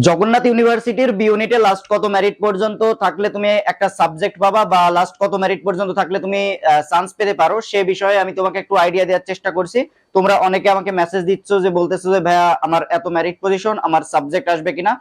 জগন্নাথ ইউনিভার্সিটির বি ইউনিটে লাস্ট কত মেরিট পর্যন্ত থাকলে তুমি একটা সাবজেক্ট পাবা বা লাস্ট কত মেরিট পর্যন্ত থাকলে তুমি চান্স পেতে পারো সে বিষয়ে আমি তোমাকে একটু আইডিয়া দেওয়ার চেষ্টা করছি। তোমরা অনেকে আমাকে মেসেজ দিচ্ছ যে বলতেছো যে ভাইয়া আমার এত মেরিট পজিশন, আমার সাবজেক্ট আসবে কিনা।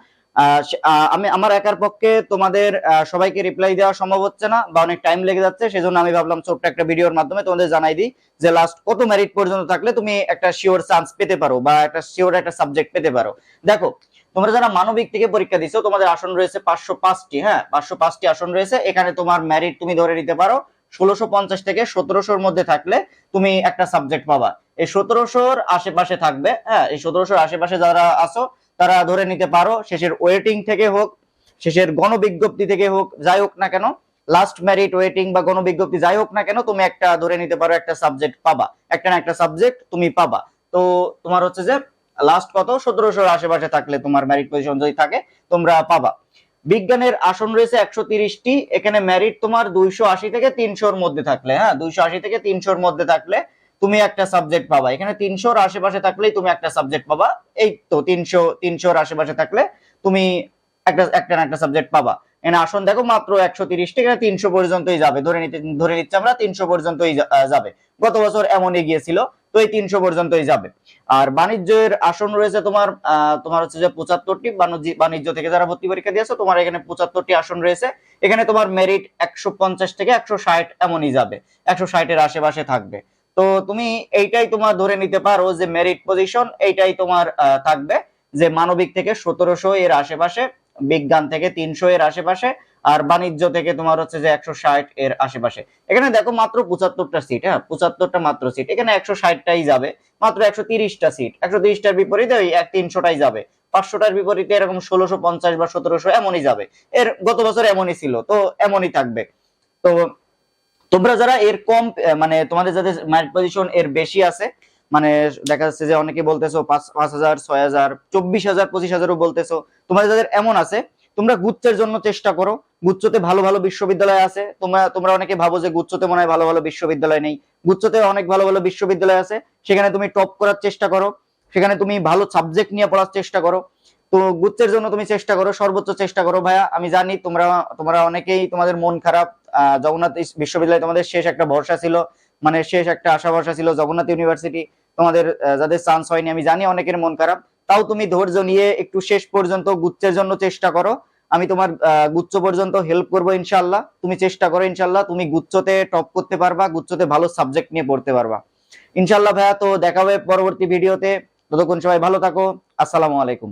আমি আমার একার পক্ষে তোমাদের সবাইকে রিপ্লাই দেওয়া সম্ভব হচ্ছে না বা অনেক টাইম লেগে যাচ্ছে, সেজন্য আমি ভাবলাম ছোট্ট একটা ভিডিওর মাধ্যমে তোমাদের জানাই দিই যে লাস্ট কত মেরিট পর্যন্ত থাকলে তুমি একটা শিওর চান্স পেতে পারো বা একটা শিওর একটা সাবজেক্ট পেতে পারো। দেখো, তোমরা যারা মানবিক থেকে পরীক্ষা দিছো তোমাদের আসন রয়েছে 505টি। হ্যাঁ, 505টি আসন রয়েছে। এখানে তোমার মেরিট তুমি ধরে নিতে পারো 1650 থেকে 1700-র মধ্যে থাকলে তুমি একটা সাবজেক্ট পাবা। এই 1700-র আশেপাশে থাকবে। হ্যাঁ, এই 1700-র আশেপাশে যারা আছো তারা ধরে নিতে পারো শেষের ওয়েটিং থেকে হোক, শেষের গণবিজ্ঞপ্তি থেকে হোক, যাই হোক না কেন, লাস্ট মেরিট ওয়েটিং বা গণবিজ্ঞপ্তি যাই হোক না কেন, তুমি একটা ধরে নিতে পারো একটা সাবজেক্ট পাবা, একটা না একটা সাবজেক্ট তুমি পাবা। তো তোমার হচ্ছে যে লাস্ট কত 1700-র আশেপাশে থাকলে তোমার মেরিট পজিশন যদি থাকে তোমরা পাবা। বিজ্ঞানের আসন রয়েছে 130টি। এখানে মেরিট তোমার 280 থেকে 300-র মধ্যে থাকলে, হ্যাঁ 280 থেকে 300-র মধ্যে থাকলে তুমি একটা সাবজেক্ট পাবা। এখানে 300-র আশেপাশে থাকলেই তুমি একটা সাবজেক্ট পাবা। এই তো 300-র আশেপাশে থাকলে তুমি একটা না একটা সাবজেক্ট পাবা। এখানে আসন দেখো মাত্র 130টি, এখানে 300 পর্যন্তই যাবে, ধরে নিচ্ছি আমরা 300 পর্যন্তই যাবে। গত বছর এমনই গিয়েছিল, তো এই 300 পর্যন্তই যাবে। আর বাণিজ্যের আসন রয়েছে তোমার তোমার হচ্ছে যে 75টি। বাণিজ্য থেকে যারা ভর্তি পরীক্ষা দিয়েছো তোমার এখানে 75টি আসন রয়েছে। এখানে তোমার মেরিট 150 থেকে 160 এমনই যাবে, 160-এর আশেপাশে থাকবে। তো তুমি এইটাই তোমার ধরে নিতে পারো যে মেরিট পজিশন এইটাই তোমার থাকবে, যে মানবিক থেকে 1700 এর আশেপাশে, বিজ্ঞান থেকে 300 এর আশেপাশে, আর বাণিজ্য থেকে তোমার হচ্ছে যে 160 এর আশেপাশে। এখানে দেখো মাত্র 75টা সিট। হ্যাঁ, 75টা মাত্র সিট, এখানে 160টাই যাবে। মাত্র 130টা সিট, 130টার বিপরীতে ওই 300টাই যাবে। 500টার বিপরীতে এরকম 1650 বা 1700 এমনই যাবে। এর গত বছর এমনই ছিল, তো এমনই থাকবে। তো তোমরা যারা এর কম মানে তোমাদের যাদের মেরিট পজিশন এর বেশি আছে, মানে দেখা যাচ্ছে যে অনেকে বলতেছো 5000, 6000, 24000, 25000ও বলতেছো, তোমাদের যাদের এমন আছে তোমরা গুচ্ছের জন্য চেষ্টা করো। গুচ্ছতে ভালো ভালো বিশ্ববিদ্যালয় আছে। তোমরা অনেকে ভাবো যে গুচ্ছতে মনে হয় ভালো ভালো বিশ্ববিদ্যালয় নেই। গুচ্ছতে অনেক ভালো ভালো বিশ্ববিদ্যালয় আছে, সেখানে তুমি টপ করার চেষ্টা করো, সেখানে তুমি ভালো সাবজেক্ট নিয়ে পড়ার চেষ্টা করো। তো গুচ্ছের জন্য তুমি চেষ্টা করো, সর্বোচ্চ চেষ্টা করো। ভাইয়া আমি জানি তোমরা তোমরা অনেকেই তোমাদের মন খারাপ। জগন্নাথ বিশ্ববিদ্যালয় তোমাদের শেষ একটা ভরসা ছিল, মানে শেষ একটা আশা ভরসা ছিল জগন্নাথ ইউনিভার্সিটি। তোমাদের যাদের চান্স হয়নি আমি জানি অনেকের মন খারাপ, তাও তুমি ধৈর্য নিয়ে একটু শেষ পর্যন্ত গুচ্ছের জন্য চেষ্টা করো। আমি তোমার গুচ্ছ পর্যন্ত হেল্প করবো ইনশাল্লাহ। তুমি চেষ্টা করো, ইনশাল্লাহ তুমি গুচ্ছতে টপ করতে পারবা, গুচ্ছতে ভালো সাবজেক্ট নিয়ে পড়তে পারবা ইনশাল্লাহ। ভাইয়া তো দেখা হবে পরবর্তী ভিডিওতে। ততক্ষণ সবাই ভালো থাকো। আসসালামু আলাইকুম।